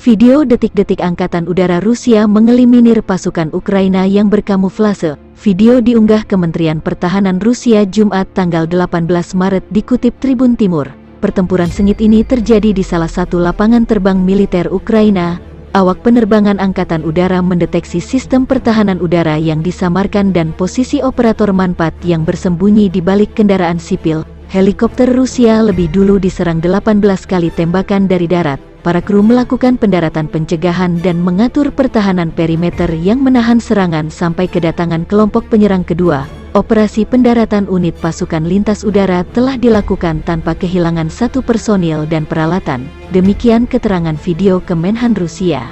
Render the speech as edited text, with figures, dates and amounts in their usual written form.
Video detik-detik Angkatan Udara Rusia mengeliminir pasukan Ukraina yang berkamuflase. Video diunggah Kementerian Pertahanan Rusia Jumat tanggal 18 Maret dikutip Tribun Timur. Pertempuran sengit ini terjadi di salah satu lapangan terbang militer Ukraina. Awak penerbangan Angkatan Udara mendeteksi sistem pertahanan udara yang disamarkan dan posisi operator manpat yang bersembunyi di balik kendaraan sipil. Helikopter Rusia lebih dulu diserang 18 kali tembakan dari darat. Para kru melakukan pendaratan pencegahan dan mengatur pertahanan perimeter yang menahan serangan sampai kedatangan kelompok penyerang kedua. Operasi pendaratan unit pasukan lintas udara telah dilakukan tanpa kehilangan satu personil dan peralatan. Demikian keterangan video Kemenhan Rusia.